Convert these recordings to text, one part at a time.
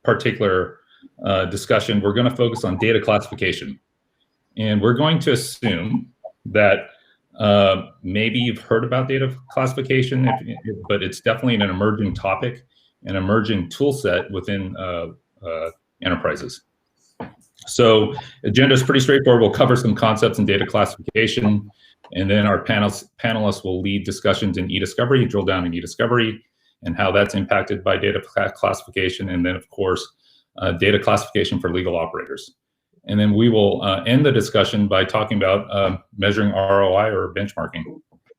particular discussion, we're going to focus on data classification. And we're going to assume that maybe you've heard about data classification, but it's definitely an emerging topic, an emerging tool set within enterprises. So agenda is pretty straightforward. We'll cover some concepts in data classification, and then our panelists will lead discussions in e-discovery, drill down in e-discovery, and how that's impacted by data classification, and then, of course, data classification for legal operators. And then we will end the discussion by talking about measuring ROI or benchmarking.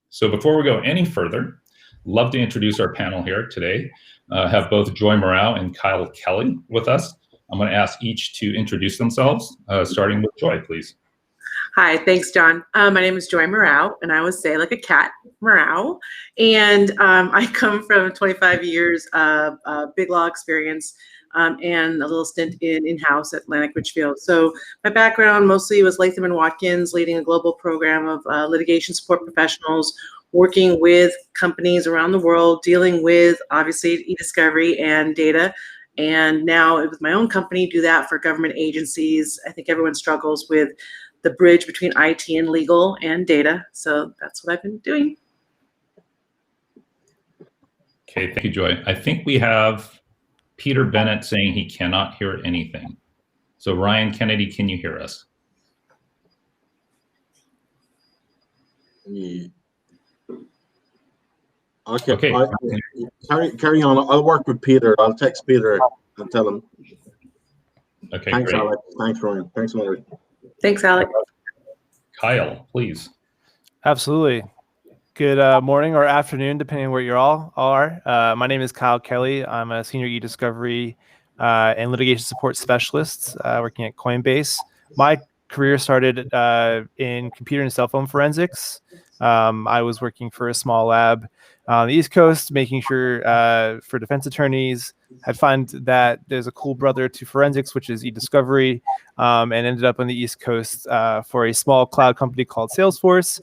So before we go any further, love to introduce our panel here today. Have both Joy Morrow and Kyle Kelly with us. I'm going to ask each to introduce themselves, starting with Joy, please. Hi, thanks, John. My name is Joy Morrow, and I would say like a cat, Morrow. And I come from 25 years of big law experience and a little stint in-house at Atlantic Richfield. So my background mostly was Latham & Watkins, leading a global program of litigation support professionals, working with companies around the world, dealing with, obviously, e-discovery and data. And now with my own company, do that for government agencies. I think everyone struggles with the bridge between IT and legal and data. So that's what I've been doing. Okay, thank you, Joy. I think we have Peter Bennett saying he cannot hear anything. So Ryan Kennedy, can you hear us? Yeah. Okay. Carry on. I'll work with Peter. I'll text Peter and tell him. Okay, thanks, great. Alex. Thanks, Ryan. Thanks, Mary. Thanks, Alex. Kyle, please. Absolutely. Good morning or afternoon, depending on where you all are. My name is Kyle Kelly. I'm a senior e-discovery and litigation support specialist working at Coinbase. My career started in computer and cell phone forensics. I was working for a small lab on the East Coast, making sure for defense attorneys, had found that there's a cool brother to forensics, which is e-discovery, and ended up on the East Coast for a small cloud company called Salesforce.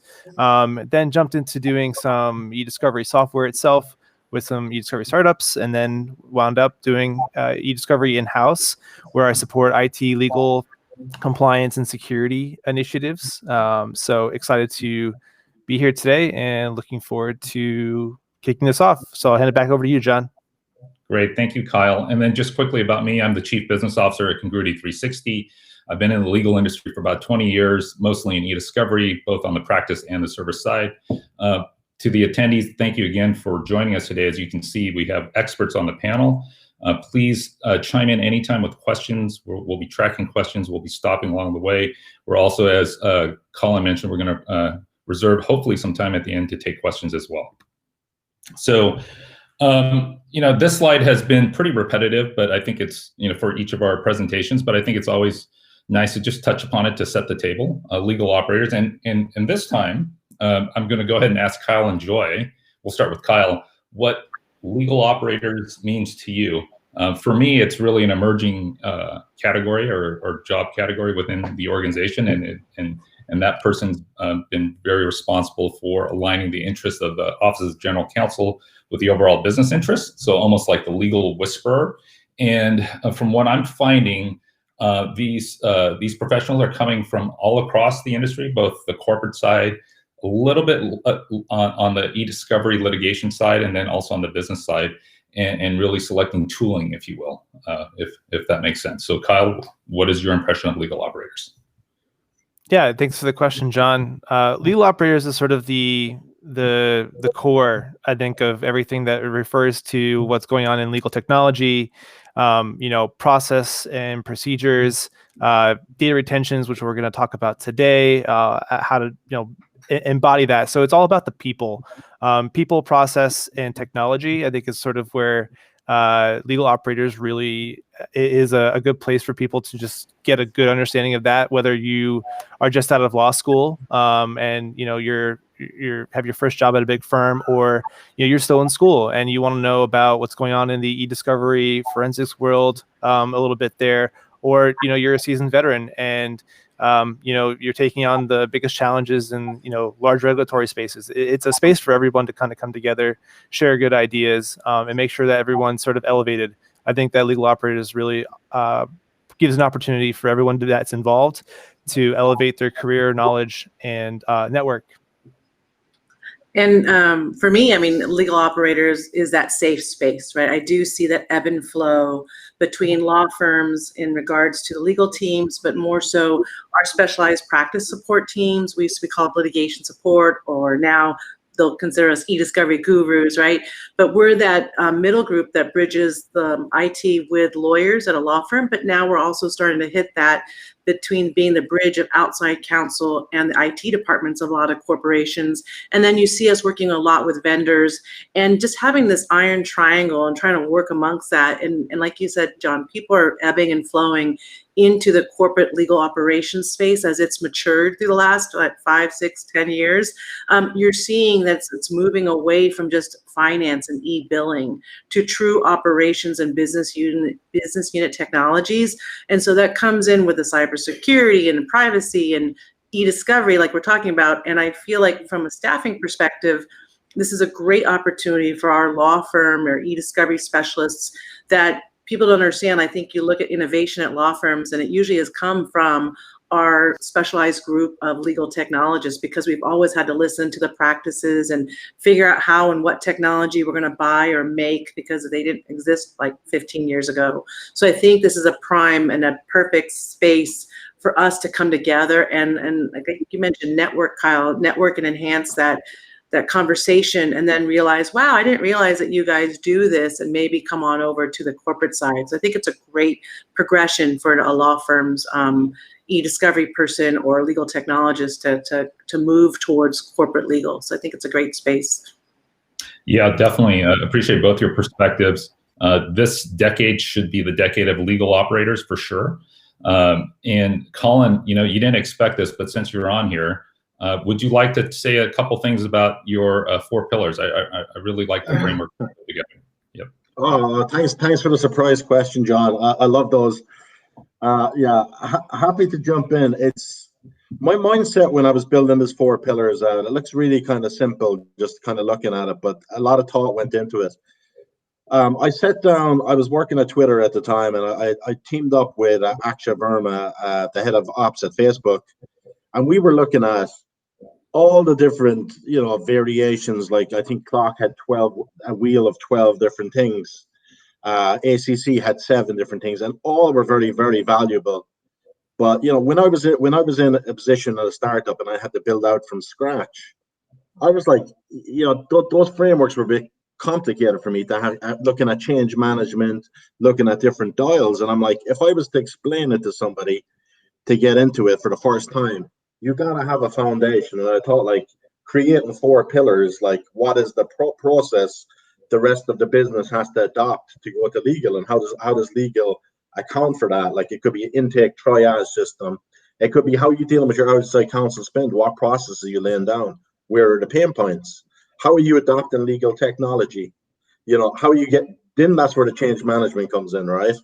Then jumped into doing some e-discovery software itself with some e-discovery startups, and then wound up doing e-discovery in-house, where I support IT, legal, compliance, and security initiatives. So excited to be here today and looking forward to kicking this off. So I'll hand it back over to you, John. Great, thank you, Kyle. And then just quickly about me, I'm the Chief Business Officer at Congruity 360. I've been in the legal industry for about 20 years, mostly in e-discovery, both on the practice and the service side. To the attendees, thank you again for joining us today. As you can see, we have experts on the panel. Please chime in anytime with questions. We'll be tracking questions. We'll be stopping along the way. We're also, as Colin mentioned, we're going to reserve hopefully some time at the end to take questions as well. So, this slide has been pretty repetitive, but I think it's, for each of our presentations, but I think it's always nice to just touch upon it to set the table, legal operators. And this time, I'm going to go ahead and ask Kyle and Joy. We'll start with Kyle. What legal operators means to you? For me, it's really an emerging category or job category within the organization, and that person's been very responsible for aligning the interests of the Office of General Counsel with the overall business interests, so almost like the legal whisperer. And from what I'm finding, these professionals are coming from all across the industry, both the corporate side, a little bit on the e-discovery litigation side, and then also on the business side, and really selecting tooling, if you will, if that makes sense. So Kyle, what is your impression of legal operators? Yeah, thanks for the question, John. Legal operators is sort of the core, I think, of everything that refers to what's going on in legal technology, process and procedures, data retentions, which we're going to talk about today, how to embody that. So it's all about the people, process, and technology. I think is sort of where legal operators really is a good place for people to just get a good understanding of that, whether you are just out of law school and you're have your first job at a big firm, or you're still in school and you want to know about what's going on in the e-discovery forensics world a little bit there, or you're a seasoned veteran and you're taking on the biggest challenges in large regulatory spaces. It's a space for everyone to kind of come together, share good ideas, and make sure that everyone's sort of elevated I think that legal operators really gives an opportunity for everyone that's involved to elevate their career, knowledge, and network. And for me, I mean, legal operators is that safe space, right? I do see that ebb and flow between law firms in regards to the legal teams, but more so our specialized practice support teams. We used to be called litigation support, or now they'll consider us e-discovery gurus, right? But we're that middle group that bridges the IT with lawyers at a law firm, but now we're also starting to hit that between being the bridge of outside counsel and the IT departments of a lot of corporations. And then you see us working a lot with vendors and just having this iron triangle and trying to work amongst that. And like you said, John, people are ebbing and flowing into the corporate legal operations space as it's matured through the last 5, 6, 10 years. You're seeing that it's moving away from just finance and e-billing to true operations and business unit technologies. And so that comes in with the cybersecurity and privacy and e-discovery like we're talking about. And I feel like from a staffing perspective, this is a great opportunity for our law firm or e-discovery specialists that people don't understand. I think you look at innovation at law firms and it usually has come from our specialized group of legal technologists, because we've always had to listen to the practices and figure out how and what technology we're going to buy or make because they didn't exist like 15 years ago. So I think this is a prime and a perfect space for us to come together and I think you mentioned network, Kyle, network and enhance that conversation, and then realize, wow, I didn't realize that you guys do this, and maybe come on over to the corporate side. So I think it's a great progression for a law firm's e-discovery person or legal technologist to move towards corporate legal. So I think it's a great space. Yeah, definitely. Appreciate both your perspectives. This decade should be the decade of legal operators for sure. And Colin, you didn't expect this, but since you're on here, would you like to say a couple things about your 4 pillars? I really like the framework together. Yep. Oh, thanks for the surprise question, John. I love those. Yeah, happy to jump in. It's my mindset when I was building this 4 pillars. It looks really kind of simple, just kind of looking at it, but a lot of thought went into it. I sat down. I was working at Twitter at the time, and I teamed up with Akshay Verma, the head of ops at Facebook, and we were looking at all the different, variations. Like I think Clock had a wheel of 12 different things. ACC had 7 different things, and all were very, very valuable. But when I was in a position at a startup and I had to build out from scratch, I was like, those frameworks were a bit complicated for me to have, looking at change management, looking at different dials, and I'm like, if I was to explain it to somebody to get into it for the first time, you gotta have a foundation. And I thought, like, creating 4 pillars, like what is the process the rest of the business has to adopt to go to legal, and how does legal account for that? Like, it could be an intake triage system, it could be how you dealing with your outside counsel spend, what processes are you laying down, where are the pain points, how are you adopting legal technology, how you get, then that's where the change management comes in, right?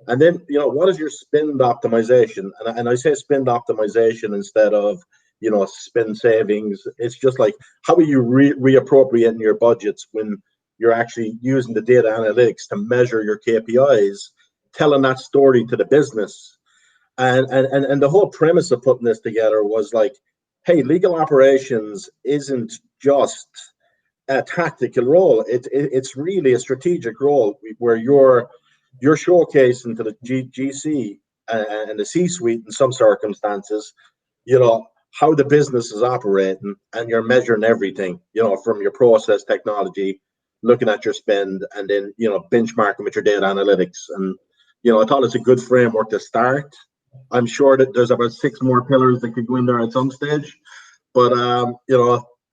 And then, what is your spend optimization? And I say spend optimization instead of, spend savings. It's just like, how are you reappropriating your budgets when you're actually using the data analytics to measure your KPIs, telling that story to the business. And the whole premise of putting this together was like, hey, legal operations isn't just a tactical role. It's really a strategic role where you're showcasing to the GC and the C-suite in some circumstances, how the business is operating, and you're measuring everything, from your process technology, looking at your spend, and then, benchmarking with your data analytics. And, I thought it's a good framework to start. I'm sure that there's about 6 more pillars that could go in there at some stage, but,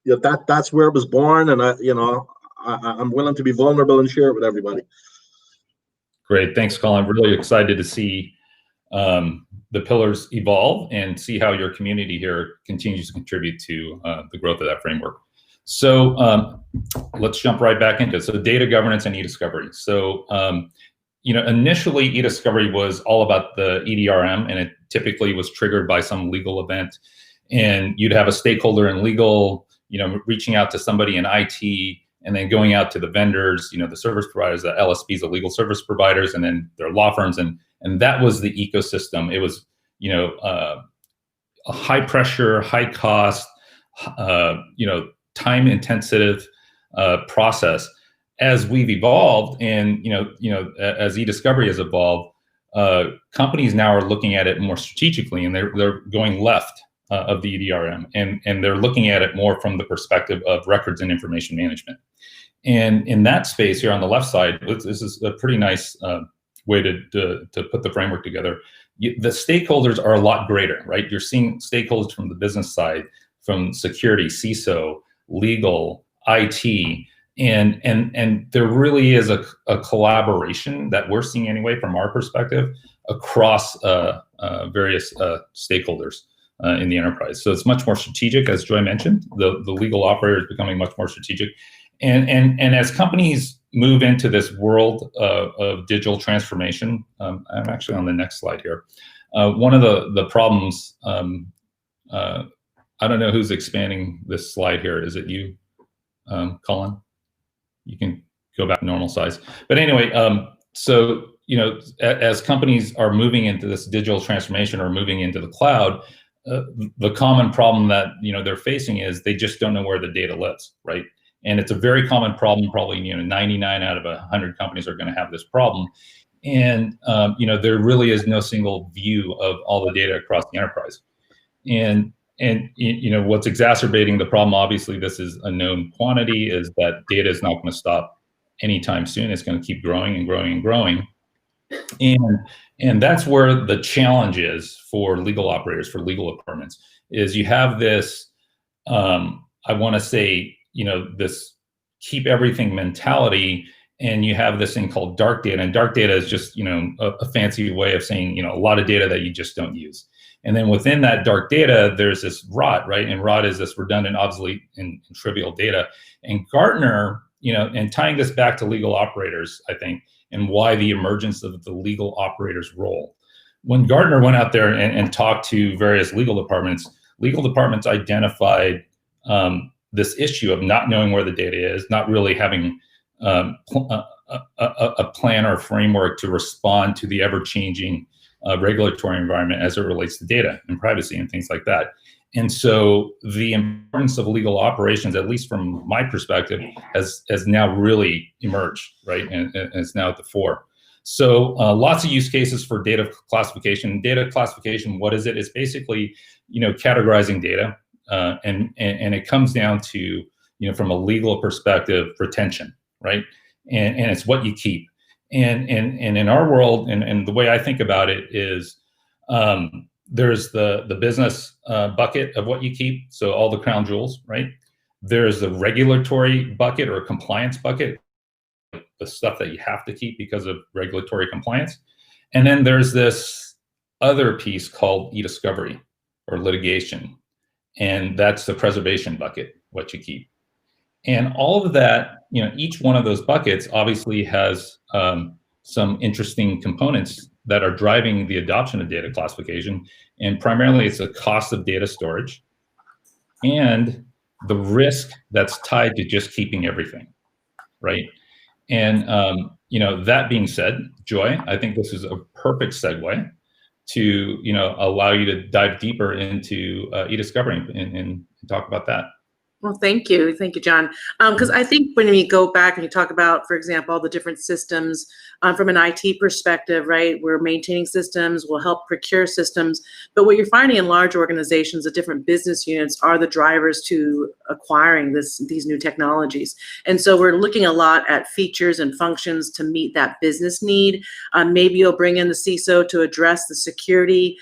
that's where it was born. And I'm willing to be vulnerable and share it with everybody. Great. Thanks, Colin. I'm really excited to see the pillars evolve and see how your community here continues to contribute to the growth of that framework. So let's jump right back into it. So data governance and e-discovery. So, initially e-discovery was all about the EDRM, and it typically was triggered by some legal event. And you'd have a stakeholder in legal, reaching out to somebody in IT, and then going out to the vendors, the service providers, the LSPs, the legal service providers, and then their law firms, and that was the ecosystem. It was a high pressure, high cost, time intensive process. As we've evolved, and as e-discovery has evolved, companies now are looking at it more strategically, and they're going left of the EDRM, and they're looking at it more from the perspective of records and information management. And in that space here on the left side, this is a pretty nice way to put the framework together. The stakeholders are a lot greater, right? You're seeing stakeholders from the business side, from security, CISO, legal, IT, and there really is a collaboration that we're seeing anyway from our perspective across various stakeholders in the enterprise. So it's much more strategic, as Joy mentioned. The legal operator is becoming much more strategic, and as companies move into this world of digital transformation, I'm actually on the next slide here. One of the problems, I don't know who's expanding this slide here. Is it you, Colin? You can go back to normal size. But anyway, so as companies are moving into this digital transformation or moving into the cloud, the common problem that they're facing is they just don't know where the data lives, right? And it's a very common problem. Probably 99 out of 100 companies are going to have this problem, and there really is no single view of all the data across the enterprise. And what's exacerbating the problem, obviously this is a known quantity, is that data is not going to stop anytime soon. It's going to keep growing and growing and growing. And that's where the challenge is for legal operators, for legal departments, is you have this, I want to say, this keep everything mentality, and you have this thing called dark data. And dark data is just, a fancy way of saying, a lot of data that you just don't use. And then within that dark data, there's this ROT, right? And ROT is this redundant, obsolete, and trivial data. And Gartner, and tying this back to legal operators, I think, and why the emergence of the legal operators role. When Gartner went out there and talked to various legal departments identified this issue of not knowing where the data is, not really having a plan or framework to respond to the ever-changing regulatory environment as it relates to data and privacy and things like that. And so the importance of legal operations, at least from my perspective, has now really emerged, right? And it's now at the fore. So lots of use cases for data classification. Data classification, what is it? It's basically, categorizing data, and it comes down to, from a legal perspective, retention, right? And it's what you keep. And in our world, and the way I think about it is, there's the business bucket of what you keep, so all the crown jewels, right? There's the regulatory bucket or compliance bucket, the stuff that you have to keep because of regulatory compliance. And then there's this other piece called e-discovery or litigation, and that's the preservation bucket, what you keep. And all of that, each one of those buckets obviously has some interesting components that are driving the adoption of data classification. And primarily it's the cost of data storage and the risk that's tied to just keeping everything, right? And that being said, Joy, I think this is a perfect segue to allow you to dive deeper into e-discovery and talk about that. Well, thank you, John. Because I think when we go back and you talk about, for example, all the different systems from an IT perspective, right? We're maintaining systems, we'll help procure systems. But what you're finding in large organizations, the different business units are the drivers to acquiring these new technologies. And so we're looking a lot at features and functions to meet that business need. Maybe you'll bring in the CISO to address the security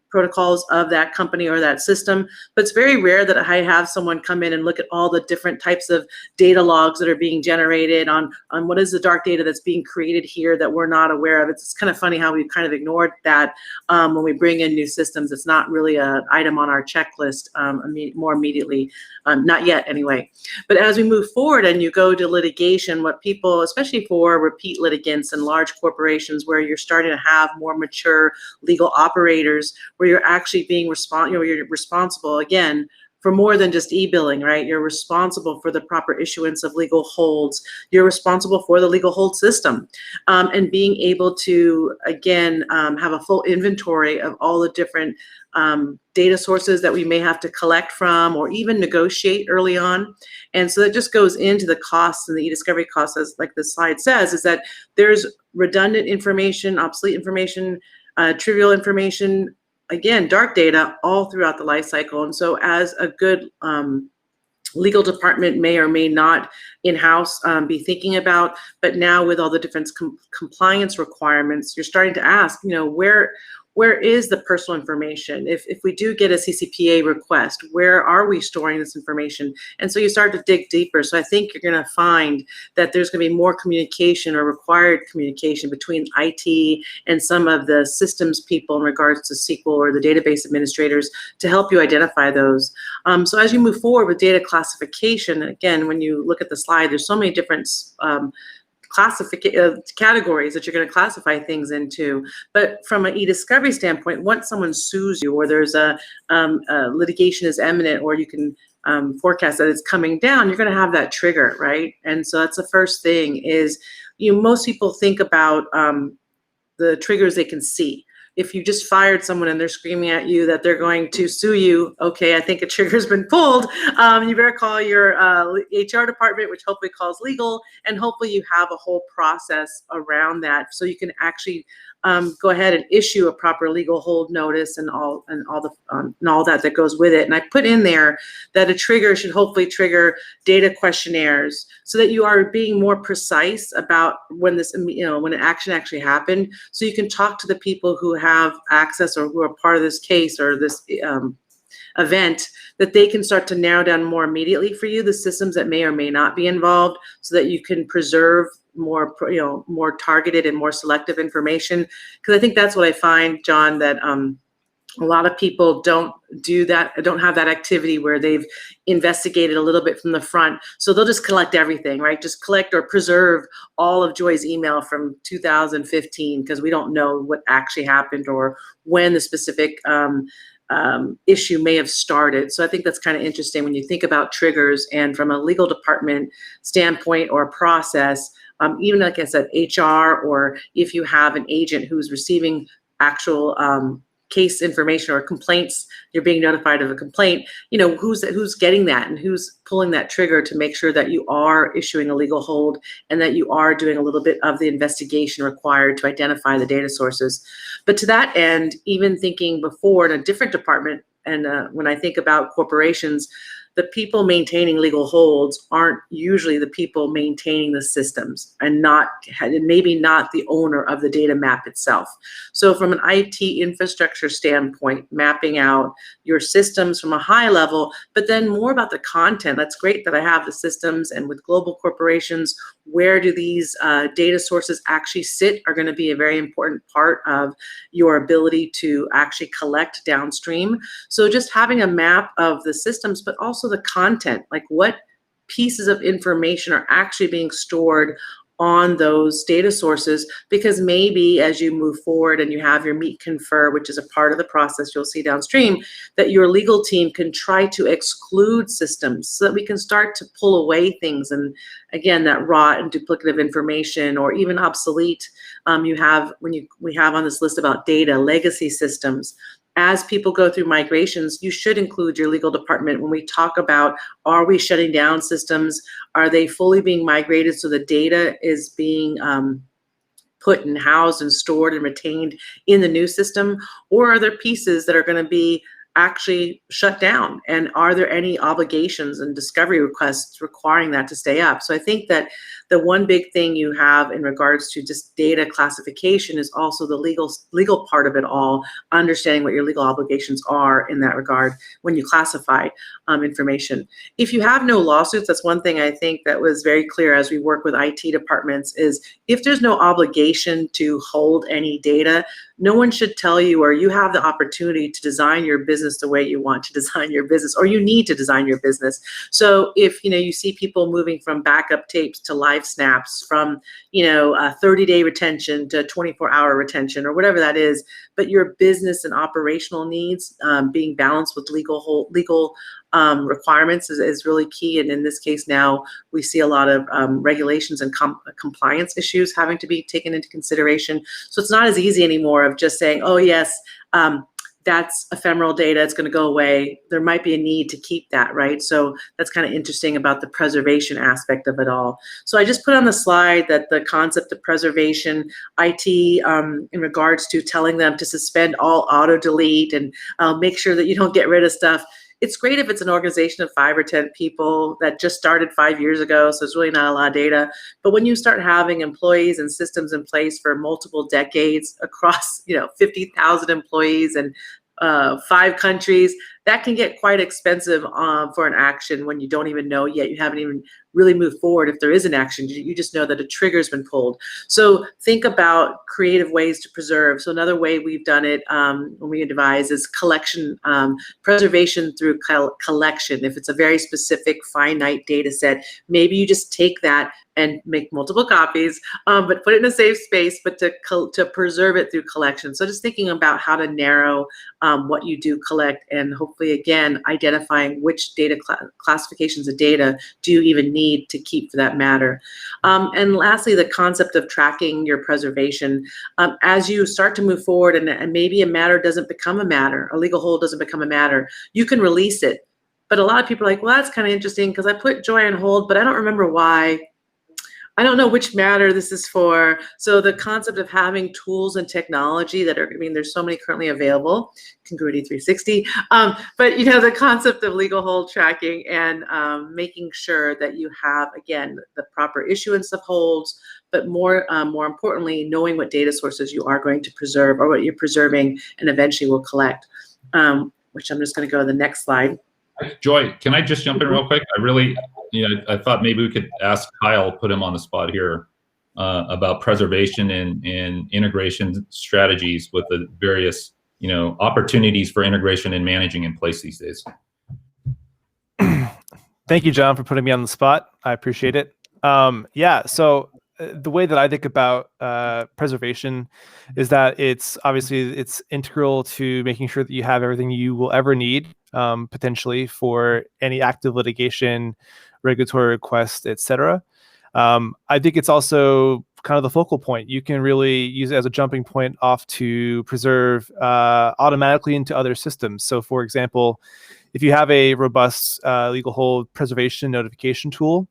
protocols of that company or that system. But it's very rare that I have someone come in and look at all the different types of data logs that are being generated on what is the dark data that's being created here that we're not aware of. It's kind of funny how we've kind of ignored that when we bring in new systems. It's not really an item on our checklist more immediately, not yet anyway. But as we move forward and you go to litigation, what people, especially for repeat litigants and large corporations where you're starting to have more mature legal operators, where you're actually being you're responsible again for more than just e-billing, right? You're responsible for the proper issuance of legal holds. You're responsible for the legal hold system, and being able to, again, have a full inventory of all the different data sources that we may have to collect from or even negotiate early on. And so that just goes into the costs and the e-discovery costs, as like the slide says, is that there's redundant information, obsolete information, trivial information, again, dark data all throughout the life cycle. And so as a good legal department may or may not in-house be thinking about, but now with all the different compliance requirements, you're starting to ask, you know, where is the personal information? If we do get a CCPA request, where are we storing this information? And so you start to dig deeper. So I think you're going to find that there's going to be more communication or required communication between IT and some of the systems people in regards to SQL or the database administrators to help you identify those. So as you move forward with data classification, again, when you look at the slide, there's so many different categories that you're going to classify things into. But from an e-discovery standpoint, once someone sues you or there's a litigation is imminent or you can forecast that it's coming down, you're going to have that trigger, right? And so that's the first thing is, most people think about the triggers they can see. If you just fired someone and they're screaming at you that they're going to sue you, okay, I think a trigger's been pulled. You better call your HR department, which hopefully calls legal, and hopefully you have a whole process around that so you can actually go ahead and issue a proper legal hold notice and all that goes with it. And I put in there that a trigger should hopefully trigger data questionnaires so that you are being more precise about when this, when an action actually happened, so you can talk to the people who have access or who are part of this case or this event, that they can start to narrow down more immediately for you the systems that may or may not be involved, so that you can preserve more, more targeted and more selective information. Because I think that's what I find, John, that a lot of people don't do that, don't have that activity where they've investigated a little bit from the front. So they'll just collect everything, right? Just collect or preserve all of Joy's email from 2015 because we don't know what actually happened or when the specific issue may have started. So I think that's kind of interesting when you think about triggers, and from a legal department standpoint or a process, even like I said, HR, or if you have an agent who's receiving actual case information or complaints, you're being notified of a complaint, who's getting that and who's pulling that trigger to make sure that you are issuing a legal hold and that you are doing a little bit of the investigation required to identify the data sources. But to that end, even thinking before in a different department, and when I think about corporations, the people maintaining legal holds aren't usually the people maintaining the systems, and maybe not the owner of the data map itself. So from an IT infrastructure standpoint, mapping out your systems from a high level, but then more about the content. That's great that I have the systems, and with global corporations, where do these data sources actually sit are going to be a very important part of your ability to actually collect downstream. So just having a map of the systems, but also the content, like what pieces of information are actually being stored on those data sources, because maybe as you move forward and you have your meet confer, which is a part of the process you'll see downstream, that your legal team can try to exclude systems so that we can start to pull away things. And again, that raw and duplicative information or even obsolete, we have on this list about data legacy systems. As people go through migrations, you should include your legal department when we talk about, are we shutting down systems? Are they fully being migrated so the data is being put and housed and stored and retained in the new system? Or are there pieces that are going to be actually shut down? And are there any obligations and discovery requests requiring that to stay up? So I think that the one big thing you have in regards to just data classification is also the legal part of it all, understanding what your legal obligations are in that regard when you classify information. If you have no lawsuits, that's one thing I think that was very clear as we work with IT departments, is if there's no obligation to hold any data, no one should tell you, or you have the opportunity to design your business business the way you want to design your business, or you need to design your business. So if, you see people moving from backup tapes to live snaps, from, a 30-day retention to 24-hour retention, or whatever that is, but your business and operational needs being balanced with legal requirements is really key. And in this case now, we see a lot of regulations and compliance issues having to be taken into consideration. So it's not as easy anymore of just saying, oh yes, that's ephemeral data, it's going to go away. There might be a need to keep that, right? So that's kind of interesting about the preservation aspect of it all. So I just put on the slide that the concept of preservation, IT, in regards to telling them to suspend all auto delete and make sure that you don't get rid of stuff. It's great if it's an organization of 5 or 10 people that just started 5 years ago, so it's really not a lot of data. But when you start having employees and systems in place for multiple decades across, 50,000 employees and 5 countries, that can get quite expensive for an action when you don't even know yet. You haven't even really moved forward. If there is an action, you just know that a trigger's been pulled. So think about creative ways to preserve. So another way we've done it when we advise is collection, preservation through collection. If it's a very specific finite data set, maybe you just take that and make multiple copies, but put it in a safe space, but to preserve it through collection. So just thinking about how to narrow what you do collect, and hopefully again identifying which data classifications of data do you even need to keep for that matter. And lastly, the concept of tracking your preservation. As you start to move forward and maybe a matter doesn't become a matter, a legal hold doesn't become a matter, you can release it. But a lot of people are like, well, that's kind of interesting because I put Joy on hold, but I don't remember why. I don't know which matter this is for. So the concept of having tools and technology that are, there's so many currently available, Congruity 360, but the concept of legal hold tracking and making sure that you have, again, the proper issuance of holds, but more importantly, knowing what data sources you are going to preserve or what you're preserving and eventually will collect, which I'm just going to go to the next slide. Joy, can I just jump in real quick? I thought maybe we could ask Kyle, put him on the spot here, about preservation and integration strategies with the various, opportunities for integration and managing in place these days. Thank you, John, for putting me on the spot. I appreciate it. So the way that I think about preservation is that it's integral to making sure that you have everything you will ever need, potentially for any active litigation, regulatory request, etc. I think it's also kind of the focal point. You can really use it as a jumping point off to preserve automatically into other systems. So for example, if you have a robust legal hold preservation notification tool,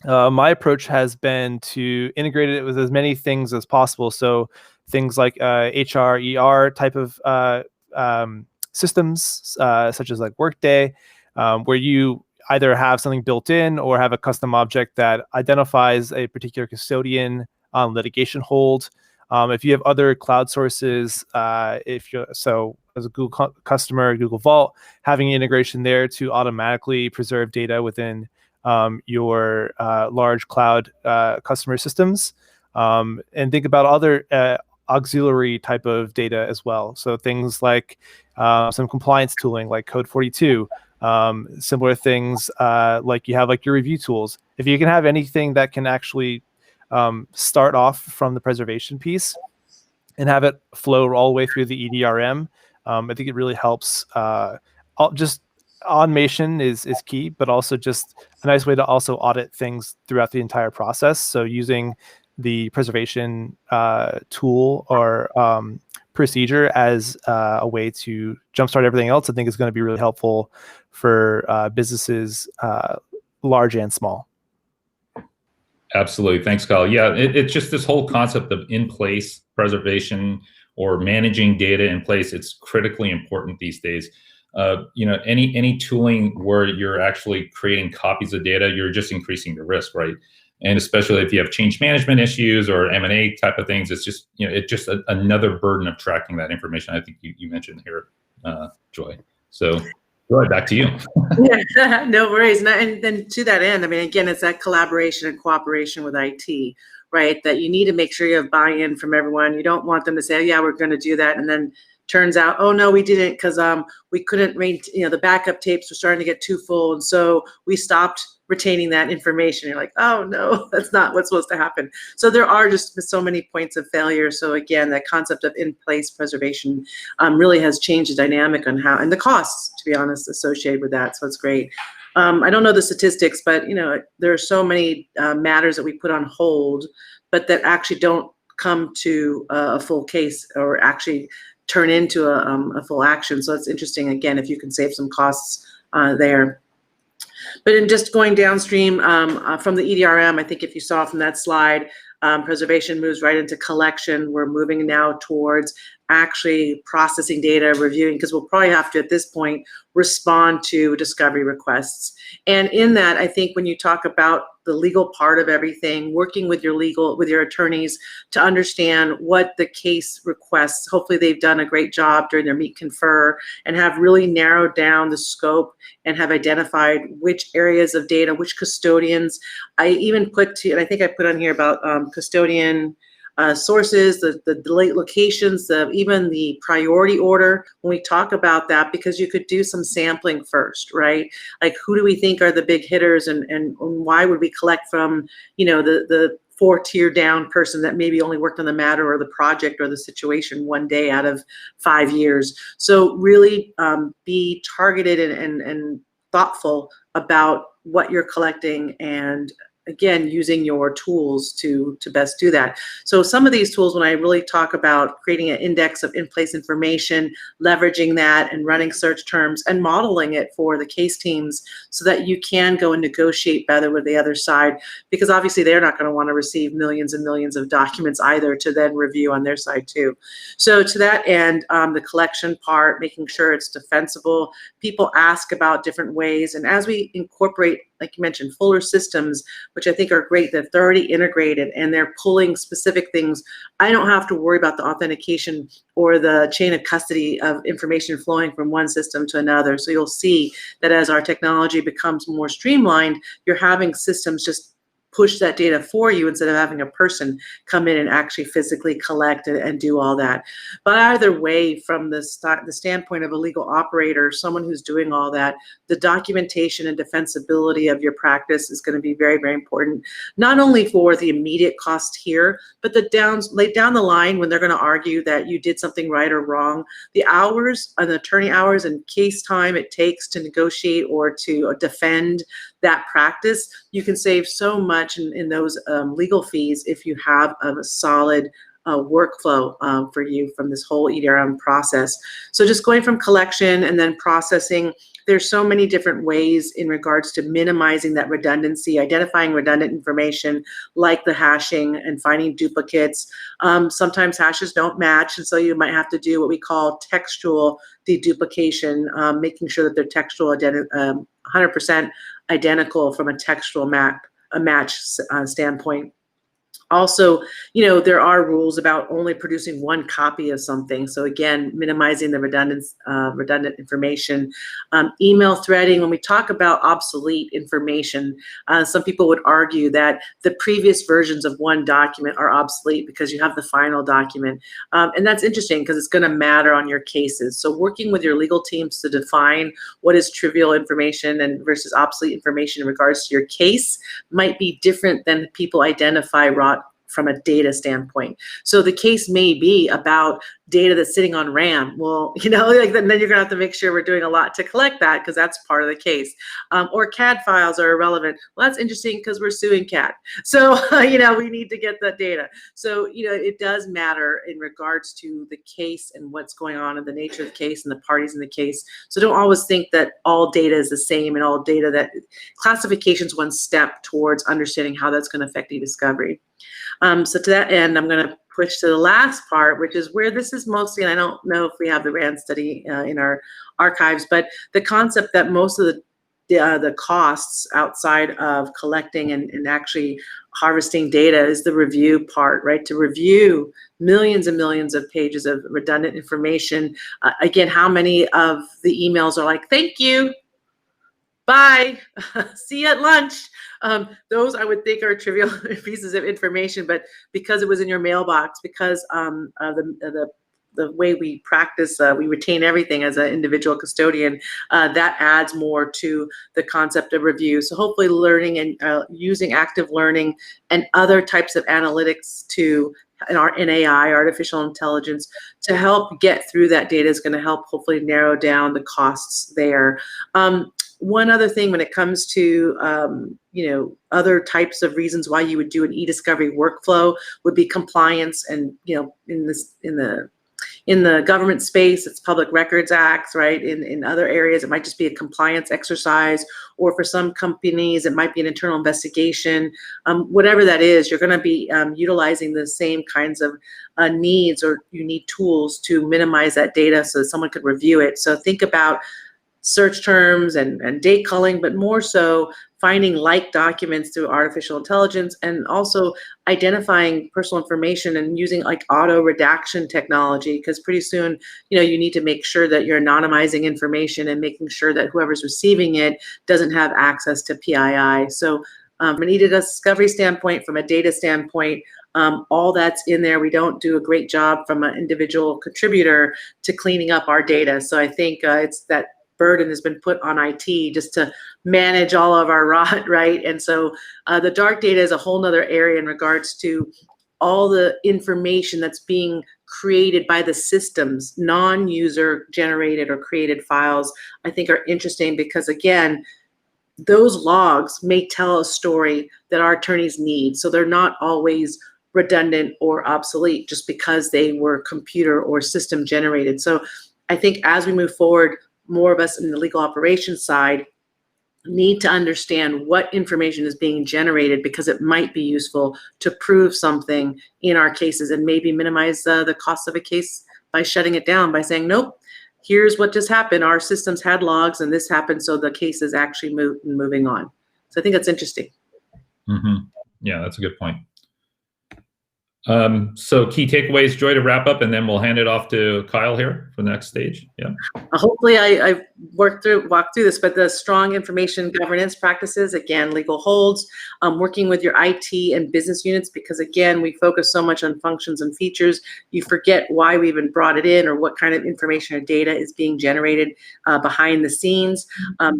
my approach has been to integrate it with as many things as possible. So things like HR, ER type of systems, such as like Workday, where you either have something built in or have a custom object that identifies a particular custodian on litigation hold. If you have other cloud sources, as a Google customer, Google Vault, having integration there to automatically preserve data within your large cloud customer systems, and think about other auxiliary type of data as well. So things like some compliance tooling like Code 42, similar things like you have like your review tools. If you can have anything that can actually start off from the preservation piece and have it flow all the way through the EDRM, I think it really helps. Just automation is key, but also just a nice way to also audit things throughout the entire process. So using the preservation tool or procedure as a way to jumpstart everything else, I think is going to be really helpful for businesses large and small. Absolutely. Thanks, Kyle. Yeah, it's just this whole concept of in-place preservation or managing data in place. It's critically important these days. Any tooling where you're actually creating copies of data, you're just increasing the risk, right? And especially if you have change management issues or M&A type of things, it's just, another burden of tracking that information. I think you mentioned here, Joy. So Joy, back to you. Yeah, no worries. And then to that end, again, it's that collaboration and cooperation with IT, right? That you need to make sure you have buy-in from everyone. You don't want them to say, oh, yeah, we're going to do that, and then turns out, oh no, we didn't, because we couldn't the backup tapes were starting to get too full, and so we stopped retaining that information. You're like, oh no, that's not what's supposed to happen. So there are just so many points of failure. So again, that concept of in-place preservation really has changed the dynamic on how, and the costs, to be honest, associated with that. So it's great. I don't know the statistics, but there are so many matters that we put on hold, but that actually don't come to a full case or actually turn into a full action. So it's interesting, again, if you can save some costs there. But in just going downstream from the EDRM, I think if you saw from that slide, preservation moves right into collection. We're moving now towards actually processing data, reviewing, because we'll probably have to, at this point, respond to discovery requests. And in that, I think when you talk about the legal part of everything, working with your attorneys to understand what the case requests, hopefully they've done a great job during their meet confer and have really narrowed down the scope and have identified which areas of data, which custodians. I even and I think I put on here about custodian sources, the locations, even the priority order, when we talk about that, because you could do some sampling first, right? Like, who do we think are the big hitters, and why would we collect from, the 4-tier down person that maybe only worked on the matter or the project or the situation one day out of 5 years. So really be targeted and thoughtful about what you're collecting, and again, using your tools to best do that. So some of these tools, when I really talk about creating an index of in-place information, leveraging that and running search terms and modeling it for the case teams so that you can go and negotiate better with the other side, because obviously they're not going to want to receive millions and millions of documents either to then review on their side too. So to that end, the collection part, making sure it's defensible. People ask about different ways, and as we incorporate, like you mentioned, fuller systems, which I think are great, that they're already integrated and they're pulling specific things. I don't have to worry about the authentication or the chain of custody of information flowing from one system to another. So you'll see that as our technology becomes more streamlined, you're having systems just push that data for you instead of having a person come in and actually physically collect and do all that. But either way, from the standpoint of a legal operator, someone who's doing all that, the documentation and defensibility of your practice is going to be very, very important, not only for the immediate cost here, but late down the line when they're going to argue that you did something right or wrong, the hours, the attorney hours and case time it takes to negotiate or to defend that practice, you can save so much in those legal fees if you have a solid workflow for you from this whole EDRM process. So just going from collection and then processing, there's so many different ways in regards to minimizing that redundancy, identifying redundant information like the hashing and finding duplicates. Sometimes hashes don't match, and so you might have to do what we call textual deduplication, making sure that they're textual 100% identical from a textual match standpoint. Also, there are rules about only producing one copy of something. So again, minimizing the redundant information. Email threading, when we talk about obsolete information, some people would argue that the previous versions of one document are obsolete because you have the final document. And that's interesting because it's going to matter on your cases. So working with your legal teams to define what is trivial information and versus obsolete information in regards to your case might be different than people identify from a data standpoint. So the case may be about data that's sitting on RAM. Well, then you're gonna have to make sure we're doing a lot to collect that because that's part of the case. Or CAD files are irrelevant. Well, that's interesting because we're suing CAD. So, we need to get that data. So, it does matter in regards to the case and what's going on in the nature of the case and the parties in the case. So don't always think that all data is the same and all data that classification is one step towards understanding how that's going to affect e-discovery. So to that end, I'm going to push to the last part, which is where this is mostly, and I don't know if we have the RAND study in our archives, but the concept that most of the costs outside of collecting and actually harvesting data is the review part, right? To review millions and millions of pages of redundant information. Again, how many of the emails are like, thank you, bye, see you at lunch. Those I would think are trivial pieces of information, but because it was in your mailbox, because the the way we practice, we retain everything as an individual custodian, that adds more to the concept of review. So hopefully learning and using active learning and other types of analytics in AI, artificial intelligence, to help get through that data is going to help hopefully narrow down the costs there. One other thing when it comes to other types of reasons why you would do an e-discovery workflow would be compliance, and in the government space, it's Public Records Act, right? In other areas, it might just be a compliance exercise, or for some companies, it might be an internal investigation. Whatever that is, you're going to be utilizing the same kinds of needs, or you need tools to minimize that data so that someone could review it. So think about search terms and date culling, but more so finding like documents through artificial intelligence, and also identifying personal information and using like auto redaction technology, because pretty soon, you need to make sure that you're anonymizing information and making sure that whoever's receiving it doesn't have access to PII. So from an e-discovery standpoint, from a data standpoint, all that's in there. We don't do a great job from an individual contributor to cleaning up our data. So I think it's that burden has been put on IT just to manage all of our ROT, right? And so the dark data is a whole nother area in regards to all the information that's being created by the systems. Non-user generated or created files, I think, are interesting because, again, those logs may tell a story that our attorneys need. So they're not always redundant or obsolete just because they were computer or system generated. So I think as we move forward, more of us in the legal operations side need to understand what information is being generated, because it might be useful to prove something in our cases, and maybe minimize the cost of a case by shutting it down, by saying, nope, here's what just happened. Our systems had logs and this happened, so the case is actually moving on. So I think that's interesting. Mm-hmm. Yeah, that's a good point. So key takeaways, Joy, to wrap up, and then we'll hand it off to Kyle here for the next stage. Yeah. Hopefully I walked through this, but the strong information governance practices, again, legal holds, working with your IT and business units, because again, we focus so much on functions and features, you forget why we even brought it in, or what kind of information or data is being generated behind the scenes.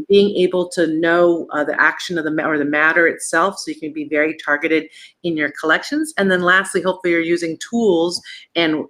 Being able to know the action of the matter itself, so you can be very targeted in your collections. And then lastly, hopefully you're using tools and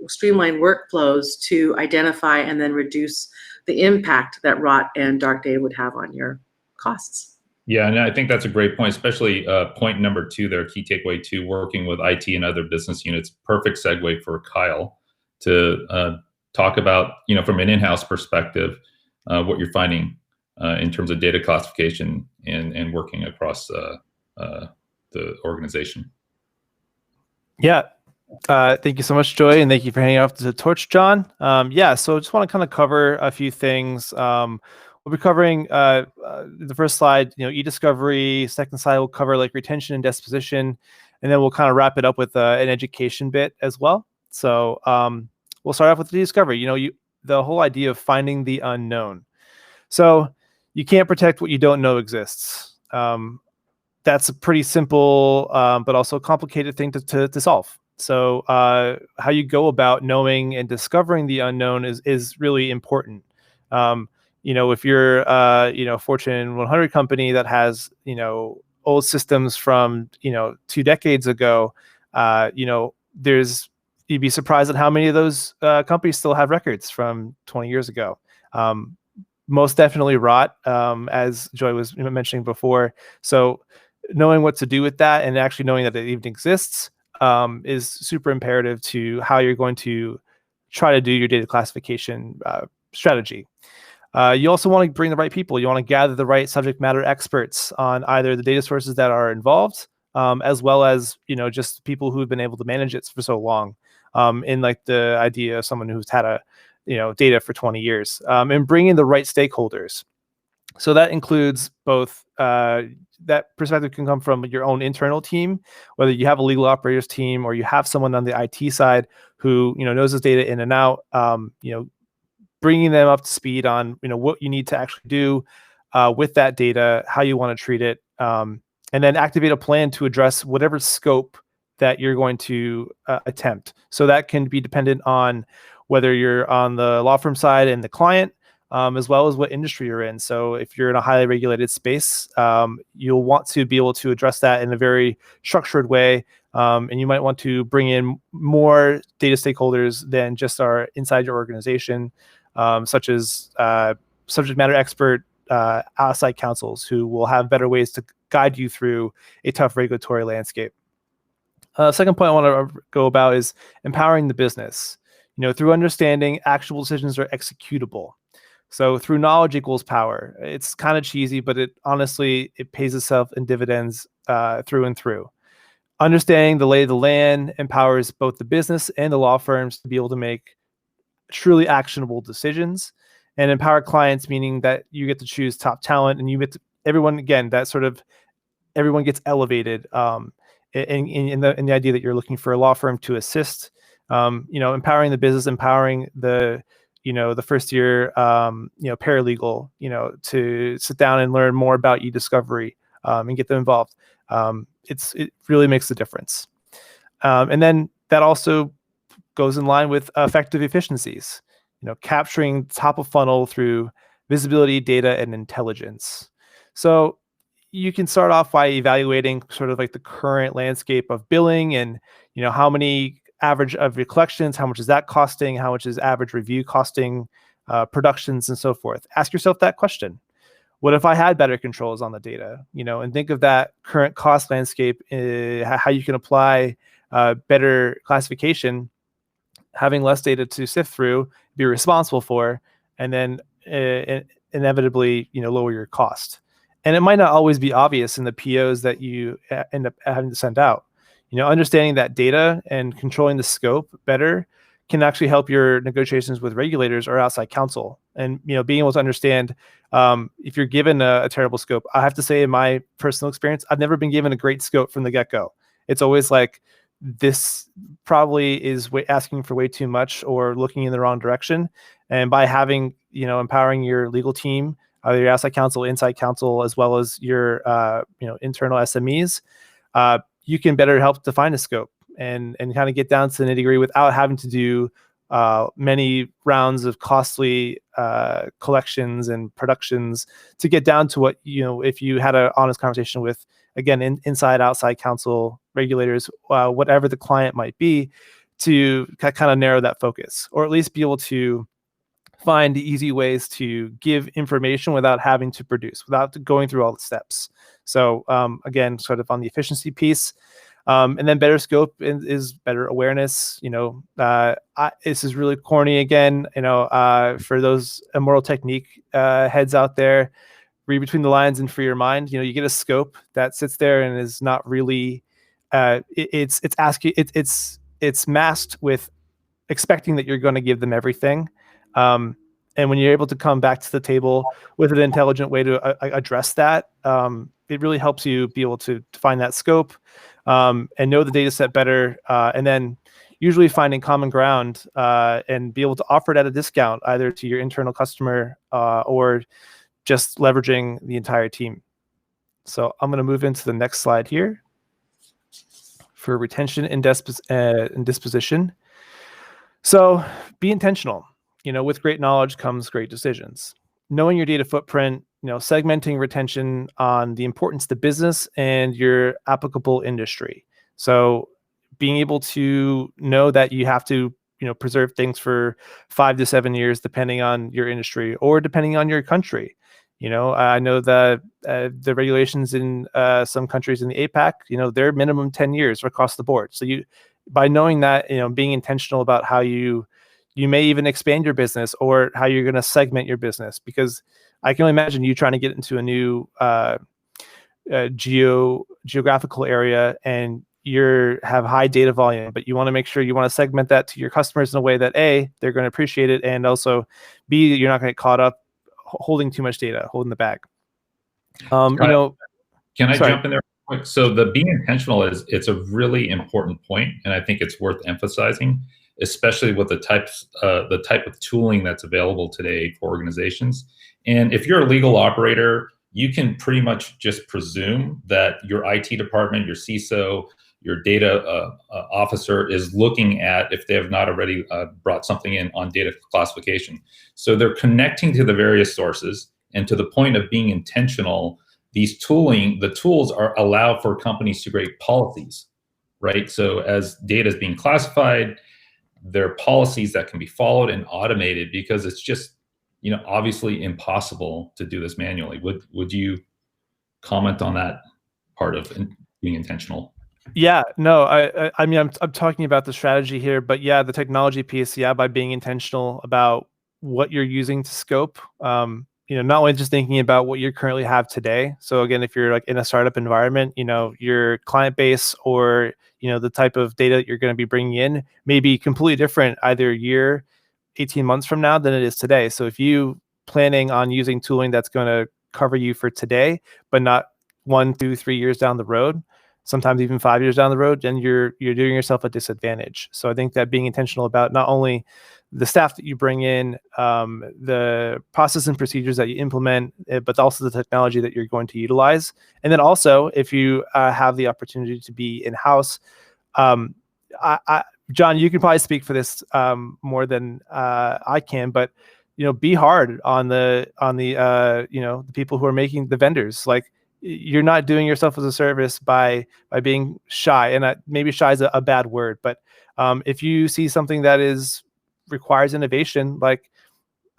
streamlined workflows to identify and then reduce the impact that ROT and dark data would have on your costs. Yeah, and I think that's a great point, especially point number 2 there, key takeaway 2, working with IT and other business units. Perfect segue for Kyle to talk about, from an in-house perspective, what you're finding in terms of data classification and working across the organization. Yeah. Thank you so much, Joy, and thank you for handing off the torch, John. Yeah, so I just want to kind of cover a few things. We'll be covering the first slide, e-discovery. Second slide, we'll cover like retention and disposition, and then we'll kind of wrap it up with an education bit as well. So we'll start off with the discovery. The whole idea of finding the unknown. So you can't protect what you don't know exists. That's a pretty simple, but also complicated thing to solve. So how you go about knowing and discovering the unknown is really important. If you're a Fortune 100 company that has old systems from 2 decades ago, you'd be surprised at how many of those companies still have records from 20 years ago. Most definitely ROT, as Joy was mentioning before. So knowing what to do with that, and actually knowing that it even exists, is super imperative to how you're going to try to do your data classification strategy. You also want to bring the right people. You want to gather the right subject matter experts on either the data sources that are involved, as well as just people who have been able to manage it for so long. In like the idea of someone who's had data for 20 years, and bringing the right stakeholders. So that includes both that perspective can come from your own internal team, whether you have a legal operators team or you have someone on the IT side who knows this data in and out. Bringing them up to speed on what you need to actually do with that data, how you want to treat it, and then activate a plan to address whatever scope that you're going to attempt. So that can be dependent on whether you're on the law firm side and the client, as well as what industry you're in. So if you're in a highly regulated space, you'll want to be able to address that in a very structured way. And you might want to bring in more data stakeholders than just are inside your organization, such as subject matter expert outside counsels who will have better ways to guide you through a tough regulatory landscape. Second point I want to go about is empowering the business. Through understanding, actionable decisions are executable. So through knowledge equals power. It's kind of cheesy, but it pays itself in dividends through and through. Understanding the lay of the land empowers both the business and the law firms to be able to make truly actionable decisions, and empower clients, meaning that you get to choose top talent and you get to, everyone gets elevated in the idea that you're looking for a law firm to assist. Empowering the business, empowering the first year paralegal to sit down and learn more about e-discovery and get them involved. It really makes a difference. And then that also goes in line with effective efficiencies, capturing top of funnel through visibility, data, and intelligence. So you can start off by evaluating sort of like the current landscape of billing and, how many average of your collections, how much is that costing, how much is average review costing, productions, and so forth. Ask yourself that question. What if I had better controls on the data, and think of that current cost landscape, how you can apply better classification, having less data to sift through, be responsible for, and then inevitably, lower your cost. And it might not always be obvious in the POs that you end up having to send out. Understanding that data and controlling the scope better can actually help your negotiations with regulators or outside counsel. And being able to understand if you're given a terrible scope. I have to say, in my personal experience, I've never been given a great scope from the get-go. It's always like, this probably is asking for way too much or looking in the wrong direction. And by having, empowering your legal team, either your outside counsel, inside counsel, as well as your internal SMEs, you can better help define a scope and kind of get down to the nitty-gritty without having to do many rounds of costly collections and productions to get down to what, if you had an honest conversation with, again, inside, outside counsel, regulators, whatever the client might be, to kind of narrow that focus, or at least be able to find easy ways to give information without having to produce, without going through all the steps. So again, sort of on the efficiency piece. And then better scope is better awareness. This is really corny again, for those immoral technique heads out there, read between the lines and free your mind. You get a scope that sits there and is not really, it's masked with expecting that you're going to give them everything. And when you're able to come back to the table with an intelligent way to address that, it really helps you be able to find that scope and know the data set better, and then usually finding common ground and be able to offer it at a discount, either to your internal customer or just leveraging the entire team. So I'm going to move into the next slide here for retention and disposition. So be intentional. With great knowledge comes great decisions. Knowing your data footprint, segmenting retention on the importance to business and your applicable industry. So being able to know that you have to, preserve things for 5 to 7 years, depending on your industry or depending on your country. I know that the regulations in some countries in the APAC, they're minimum 10 years across the board. So by knowing that, being intentional about how you may even expand your business or how you're going to segment your business, because I can only imagine you trying to get into a new geographical area and have high data volume, but you want to make sure you want to segment that to your customers in a way that A, they're going to appreciate it, and also B, you're not going to get caught up holding too much data, holding the bag. Can I jump in there quick? So the being intentional it's a really important point, and I think it's worth emphasizing, especially with the type of tooling that's available today for organizations. And if you're a legal operator, you can pretty much just presume that your IT department, your CISO, your data officer is looking at if they have not already brought something in on data classification. So they're connecting to the various sources, and to the point of being intentional, the tools allow for companies to create policies, right? So as data is being classified, there are policies that can be followed and automated, because it's just, obviously impossible to do this manually. Would you comment on that part of being intentional? Yeah, no, I mean, I'm talking about the strategy here, but yeah, the technology piece, yeah, by being intentional about what you're using to scope, not only just thinking about what you currently have today. So again, if you're like in a startup environment, your client base or, the type of data that you're going to be bringing in may be completely different either a year, 18 months from now than it is today. So if you planning on using tooling that's going to cover you for today, but not 1, 2, 3 years down the road, sometimes even 5 years down the road, then you're doing yourself a disadvantage. So I think that being intentional about not only the staff that you bring in, the process and procedures that you implement, but also the technology that you're going to utilize. And then also, if you have the opportunity to be in-house, John, you can probably speak for this more than I can, but be hard on the the people who are making the vendors. Like, you're not doing yourself as a service by being shy, and maybe shy is a bad word, but if you see something that requires innovation, like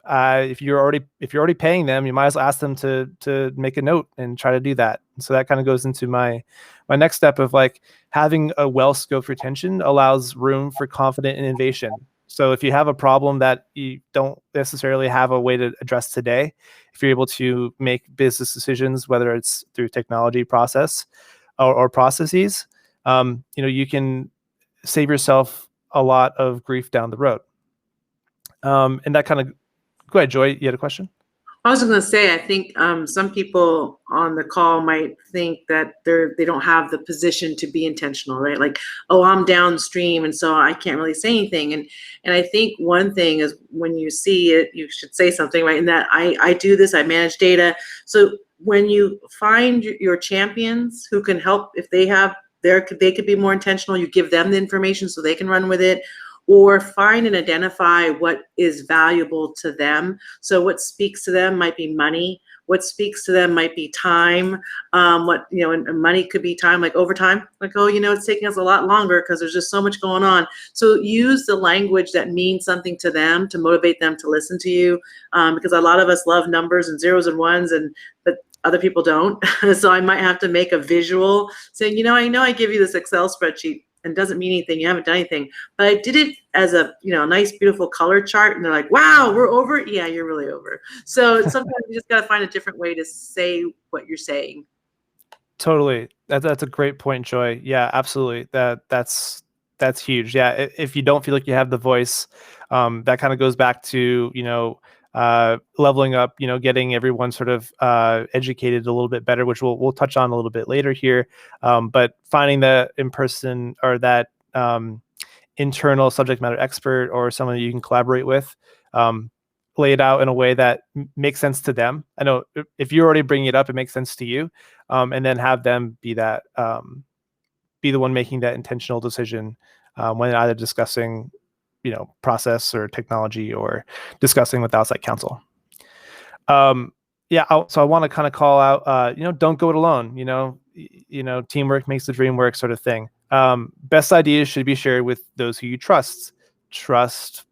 if you're already paying them, you might as well ask them to make a note and try to do that. And so that kind of goes into my next step of like having a well-scoped retention allows room for confident innovation. So if you have a problem that you don't necessarily have a way to address today, if you're able to make business decisions, whether it's through technology process or processes, you can save yourself a lot of grief down the road. And that kind of, go ahead, Joy, you had a question? I was going to say, I think some people on the call might think that they don't have the position to be intentional, right? Like, oh, I'm downstream, and so I can't really say anything. And I think one thing is when you see it, you should say something, right? And that I do this, I manage data. So when you find your champions who can help, if they could be more intentional, you give them the information so they can run with it. Or find and identify what is valuable to them. So what speaks to them might be money. What speaks to them might be time. And money could be time, like overtime. Like, oh, it's taking us a lot longer because there's just so much going on. So use the language that means something to them to motivate them to listen to you. Because a lot of us love numbers and zeros and ones, but other people don't. So I might have to make a visual saying, I know I give you this Excel spreadsheet, and doesn't mean anything, you haven't done anything, but I did it as a nice beautiful color chart, and they're like, wow, we're over. Yeah, you're really over. So sometimes you just got to find a different way to say what you're saying. Totally. That's a great point, Joy. Yeah, absolutely. That's huge. Yeah, if you don't feel like you have the voice, that kind of goes back to leveling up, getting everyone sort of educated a little bit better, which we'll touch on a little bit later here. But finding the in-person or that internal subject matter expert or someone that you can collaborate with, lay it out in a way that makes sense to them. I know if you're already bringing it up, it makes sense to you, and then have them be that be the one making that intentional decision when either discussing process or technology or discussing with outside counsel. So I want to kind of call out, don't go it alone. Teamwork makes the dream work, sort of thing. Best ideas should be shared with those who you trust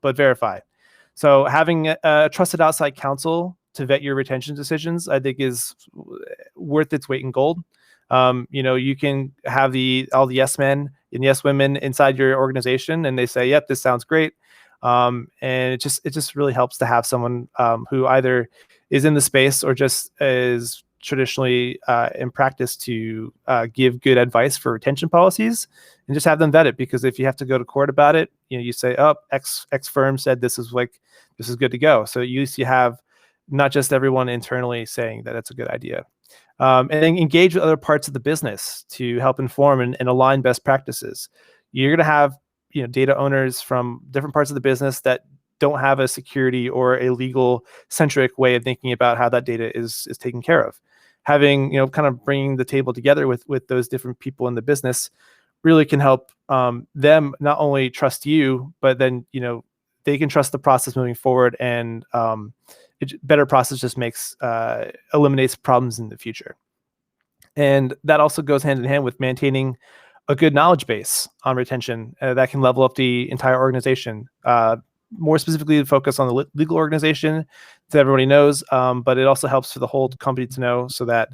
but verify. So having a trusted outside counsel to vet your retention decisions, I think, is worth its weight in gold. You can have all the yes men and yes women inside your organization, and they say, yep, this sounds great. And it just really helps to have someone who either is in the space or just is traditionally in practice to give good advice for retention policies, and just have them vet it. Because if you have to go to court about it, you say, oh, X firm said this is good to go. So you have not just everyone internally saying that it's a good idea. And then engage with other parts of the business to help inform and align best practices. You're going to have data owners from different parts of the business that don't have a security or a legal centric way of thinking about how that data is taken care of. Having kind of bringing the table together with those different people in the business really can help them not only trust you, but then, they can trust the process moving forward, and better process just eliminates problems in the future. And that also goes hand in hand with maintaining a good knowledge base on retention that can level up the entire organization. More specifically, focus on the legal organization that everybody knows, but it also helps for the whole company to know, so that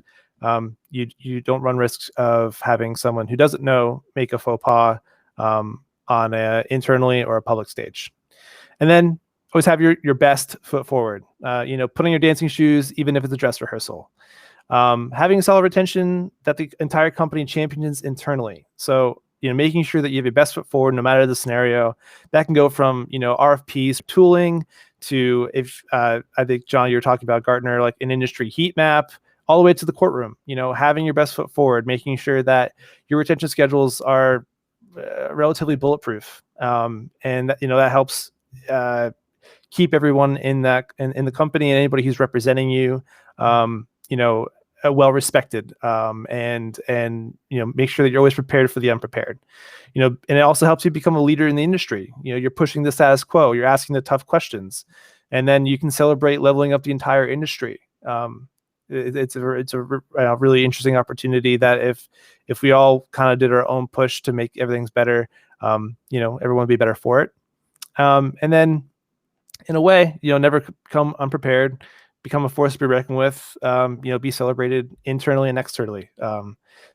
you don't run risks of having someone who doesn't know make a faux pas on internally or a public stage. And then always have your best foot forward. Put on your dancing shoes, even if it's a dress rehearsal. Having a solid retention that the entire company champions internally. So, making sure that you have your best foot forward no matter the scenario. That can go from, RFPs, tooling, to, if I think, John, you were talking about Gartner, like an industry heat map, all the way to the courtroom. Having your best foot forward, making sure that your retention schedules are relatively bulletproof. And that helps keep everyone in the company, and anybody who's representing you, well respected, and make sure that you're always prepared for the unprepared. And it also helps you become a leader in the industry. You're pushing the status quo, you're asking the tough questions, and then you can celebrate leveling up the entire industry. It's a really interesting opportunity that if we all kind of did our own push to make everything's better, everyone would be better for it. And then, in a way, never come unprepared, become a force to be reckoned with, be celebrated internally and externally.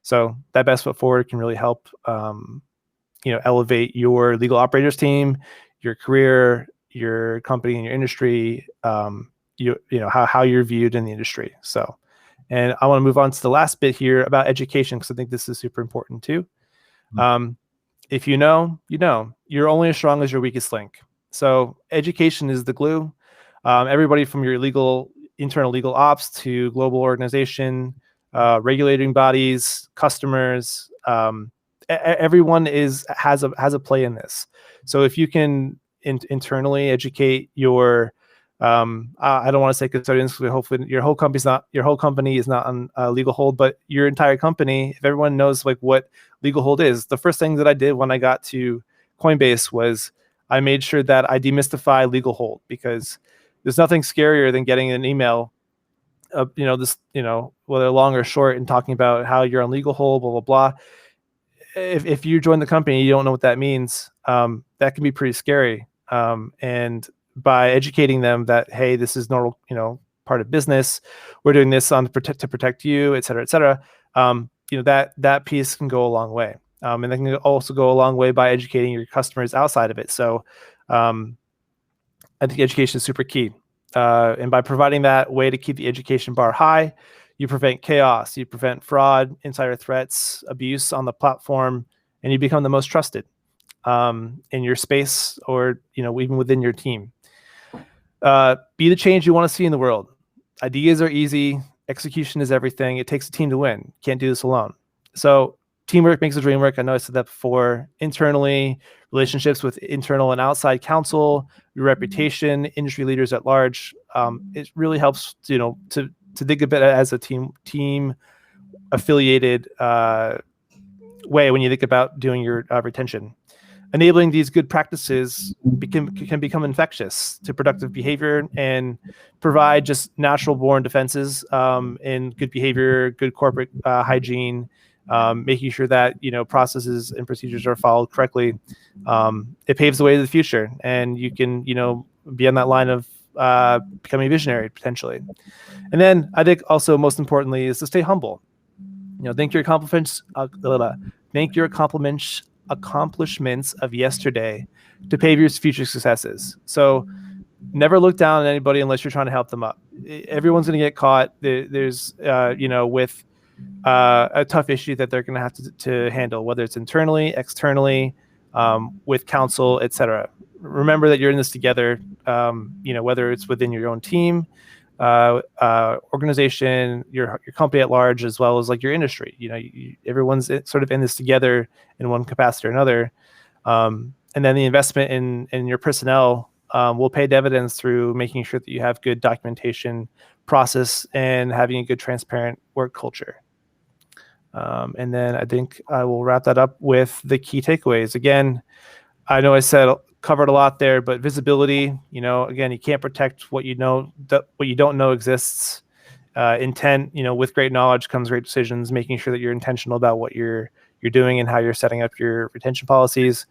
So that best foot forward can really help, elevate your legal operators team, your career, your company, and your industry, how you're viewed in the industry. So, and I want to move on to the last bit here about education, because I think this is super important too. If you know, you're only as strong as your weakest link. So education is the glue. Everybody from your internal legal ops to global organization, regulating bodies, customers, everyone has a play in this. So if you can internally educate your, I don't want to say custodians, because hopefully your whole company is not on legal hold, but your entire company, if everyone knows like what legal hold is. The first thing that I did when I got to Coinbase was I made sure that I demystify legal hold, because there's nothing scarier than getting an email, whether long or short, and talking about how you're on legal hold, blah, blah, blah. If you join the company, you don't know what that means. That can be pretty scary. And by educating them that, hey, this is normal, part of business, we're doing this to protect you, et cetera, that piece can go a long way. And that can also go a long way by educating your customers outside of it. So I think education is super key. And by providing that way to keep the education bar high, you prevent chaos, you prevent fraud, insider threats, abuse on the platform, and you become the most trusted in your space, or even within your team. Be the change you want to see in the world. Ideas are easy. Execution is everything. It takes a team to win. Can't do this alone. So teamwork makes the dream work. I know I said that before. Internally, relationships with internal and outside counsel, your reputation, industry leaders at large. It really helps, to think of it as a team affiliated way when you think about doing your retention. Enabling these good practices can become infectious to productive behavior and provide just natural born defenses in good behavior, good corporate hygiene, making sure that processes and procedures are followed correctly. It paves the way to the future, and you can be on that line of becoming a visionary potentially. And then I think also most importantly is to stay humble. Thank your accomplishments of yesterday to pave your future successes. So never look down on anybody unless you're trying to help them up. Everyone's going to get caught. There's with a tough issue that they're going to have to handle, whether it's internally, externally, with counsel, etc. Remember that you're in this together. Whether it's within your own team, organization, your company at large, as well as like your industry. Everyone's sort of in this together in one capacity or another. And then the investment in your personnel will pay dividends through making sure that you have good documentation process and having a good transparent work culture. And then I think I will wrap that up with the key takeaways. Again, I know I covered a lot there, but visibility, again, you can't protect what you know, what you don't know exists. Intent, with great knowledge comes great decisions, making sure that you're intentional about what you're doing and how you're setting up your retention policies,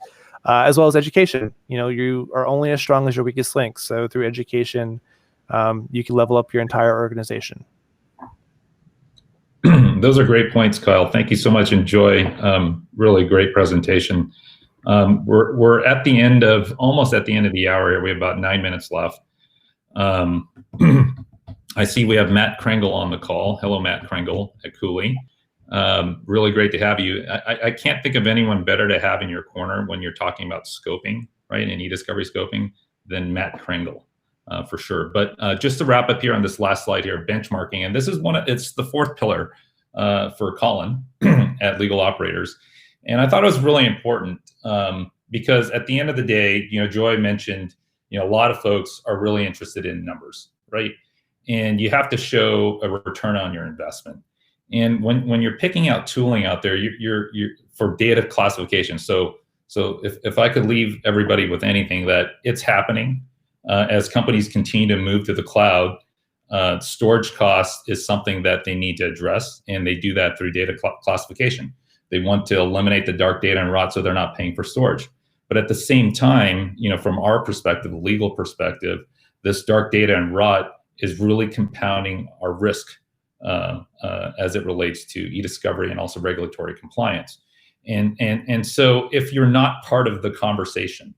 as well as education. You are only as strong as your weakest link. So through education, you can level up your entire organization. Those are great points, Kyle. Thank you so much. Enjoy. Really great presentation. We're at the end almost at the end of the hour here. We have about 9 minutes left. I see we have Matt Kringle on the call. Hello, Matt Kringle at Cooley. Really great to have you. I can't think of anyone better to have in your corner when you're talking about scoping, right, and e-discovery scoping than Matt Kringle, for sure. But just to wrap up here on this last slide here, benchmarking, and this is it's the fourth pillar for Colin at Legal Operators. And I thought it was really important because at the end of the day, Joy mentioned, a lot of folks are really interested in numbers, right? And you have to show a return on your investment. And when you're picking out tooling out there, you're for data classification. So if I could leave everybody with anything, that it's happening as companies continue to move to the cloud. Storage cost is something that they need to address, and they do that through data classification. They want to eliminate the dark data and rot so they're not paying for storage. But at the same time, from our perspective, the legal perspective, this dark data and rot is really compounding our risk as it relates to e-discovery and also regulatory compliance. And so if you're not part of the conversation,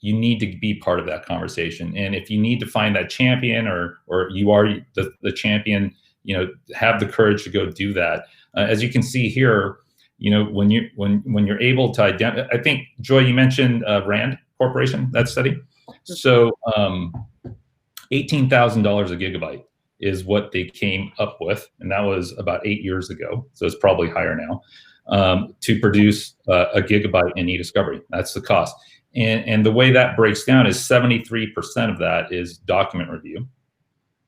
you need to be part of that conversation. And if you need to find that champion or you are the champion, have the courage to go do that. As you can see here, when you're able to identify, I think, Joy, you mentioned Rand Corporation, that study. So $18,000 a gigabyte is what they came up with, and that was about 8 years ago. So it's probably higher now to produce a gigabyte in e-discovery. That's the cost. And the way that breaks down is 73% of that is document review,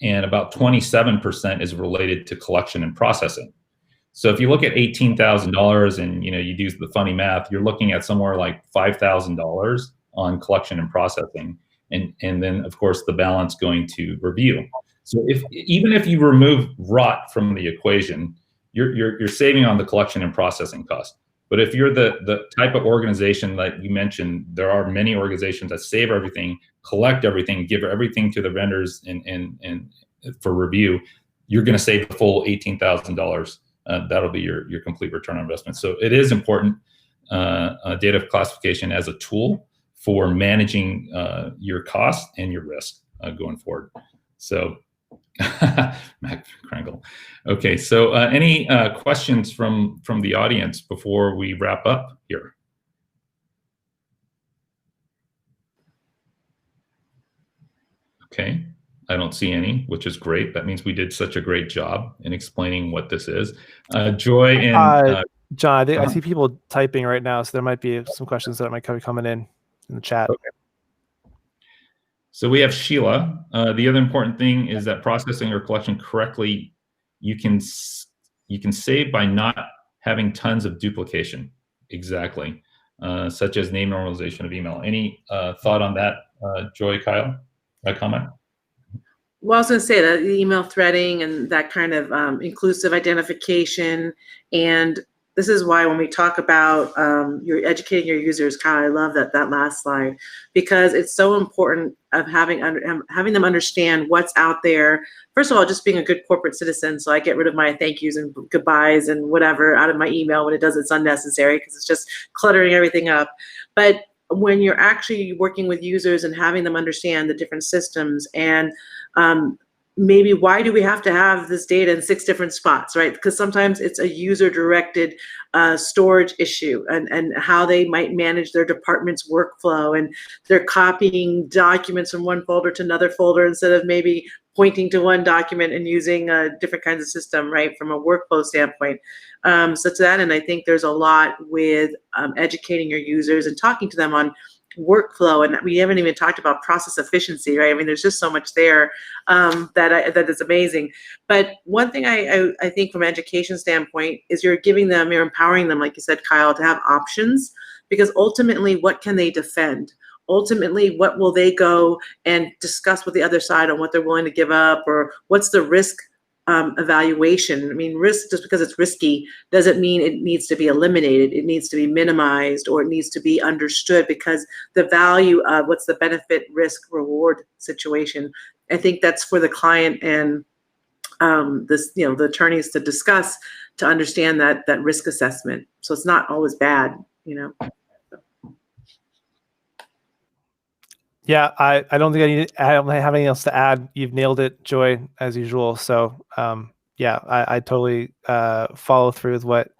and about 27% is related to collection and processing. So if you look at $18,000 and you do the funny math, you're looking at somewhere like $5,000 on collection and processing, and then of course the balance going to review. So even if you remove rot from the equation, you're saving on the collection and processing cost. But if you're the type of organization that you mentioned, there are many organizations that save everything, collect everything, give everything to the vendors and for review, you're going to save the full $18,000. That'll be your complete return on investment. So it is important, data classification as a tool for managing your cost and your risk going forward. So Matt Kringle. Okay, so any questions from the audience before we wrap up here? Okay, I don't see any, which is great. That means we did such a great job in explaining what this is. Joy and John, I see people typing right now, so there might be some questions that might be coming in the chat. Okay. So we have Sheila. The other important thing is that processing or collection correctly, you can save by not having tons of duplication. Exactly, such as name normalization of email. Any thought on that, Joy, Kyle? That comment? Well, I was going to say that the email threading and that kind of inclusive identification, and this is why when we talk about you're educating your users, Kyle, I love that last slide, because it's so important of having them understand what's out there. First of all, just being a good corporate citizen, so I get rid of my thank yous and goodbyes and whatever out of my email when it's unnecessary, because it's just cluttering everything up. But when you're actually working with users and having them understand the different systems and maybe why do we have to have this data in 6 different spots, right? Because sometimes it's a user-directed storage issue and how they might manage their department's workflow, and they're copying documents from one folder to another folder instead of maybe pointing to one document and using different kinds of system, right, from a workflow standpoint. So to that end, I think there's a lot with educating your users and talking to them on workflow, and we haven't even talked about process efficiency, right? I mean, there's just so much there that is amazing. But one thing I think from an education standpoint is you're empowering them, like you said, Kyle, to have options, because ultimately, what can they defend? Ultimately, what will they go and discuss with the other side on what they're willing to give up, or what's the risk evaluation? I mean, risk, just because it's risky doesn't mean it needs to be eliminated. It needs to be minimized, or it needs to be understood, because the value of what's the benefit, risk, reward situation. I think that's for the client and the attorneys to discuss, to understand that risk assessment. So it's not always bad, Yeah, I don't think I don't have anything else to add. You've nailed it, Joy, as usual. So yeah, I totally follow through with what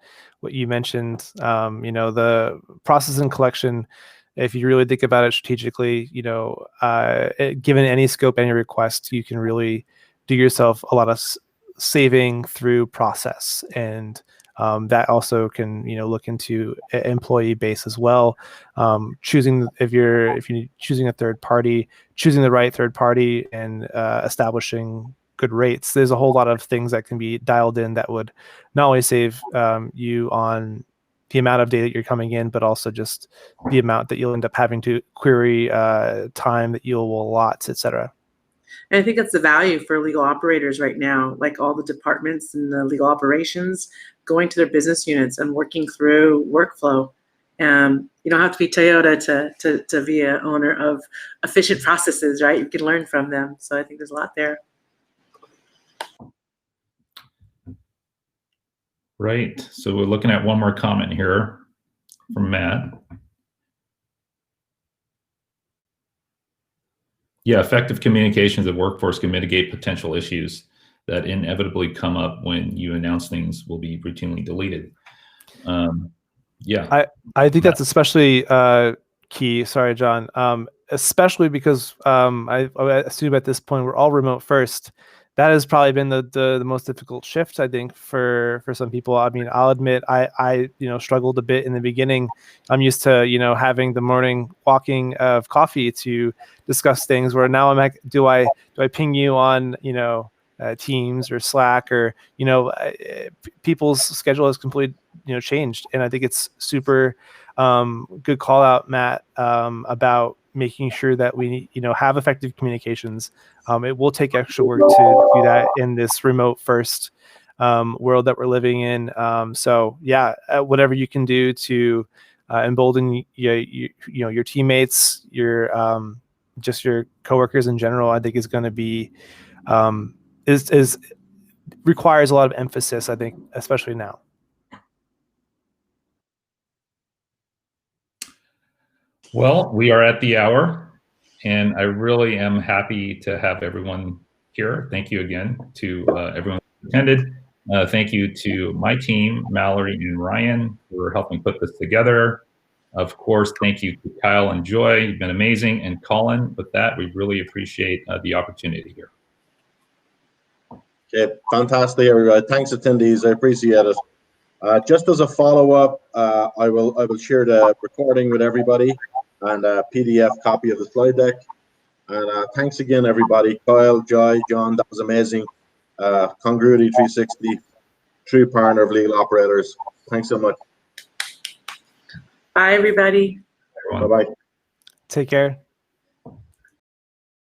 you mentioned. The process and collection, if you really think about it strategically, given any scope, any request, you can really do yourself a lot of saving through process, and that also can look into employee base as well. Choosing if you're choosing a third party, choosing the right third party, and establishing good rates. There's a whole lot of things that can be dialed in that would not only save you on the amount of data you're coming in, but also just the amount that you'll end up having to query, time that you'll allot, etc. And I think that's the value for legal operators right now, like all the departments and the legal operations going to their business units and working through workflow. You don't have to be Toyota to be an owner of efficient processes, right? You can learn from them. So I think there's a lot there. Right. So we're looking at one more comment here from Matt. Yeah, effective communications of workforce can mitigate potential issues that inevitably come up when you announce things will be routinely deleted. Yeah. I think that's especially key. Sorry, John. Especially because I assume at this point we're all remote first. That has probably been the most difficult shift, I think, for some people. I mean, I'll admit I struggled a bit in the beginning. I'm used to having the morning walking of coffee to discuss things. Where now I'm like, do I ping you on Teams or Slack, or people's schedule has completely changed, and I think it's super good call out, Matt, about making sure that we have effective communications. It will take extra work to do that in this remote first world that we're living in. So yeah, whatever you can do to embolden your teammates, just your coworkers in general, I think is going to be is requires a lot of emphasis, I think, especially now. Well, we are at the hour, and I really am happy to have everyone here. Thank you again to everyone who attended. Thank you to my team, Mallory and Ryan, for helping put this together. Of course, thank you to Kyle and Joy. You've been amazing. And Colin, with that, we really appreciate the opportunity here. Okay, fantastic, everybody. Thanks, attendees. I appreciate it. Just as a follow-up, I will share the recording with everybody and a PDF copy of the slide deck. And thanks again, everybody. Kyle, Joy, John, that was amazing. Congruity 360, true partner of legal operators. Thanks so much. Bye, everybody. Bye-bye. Take care.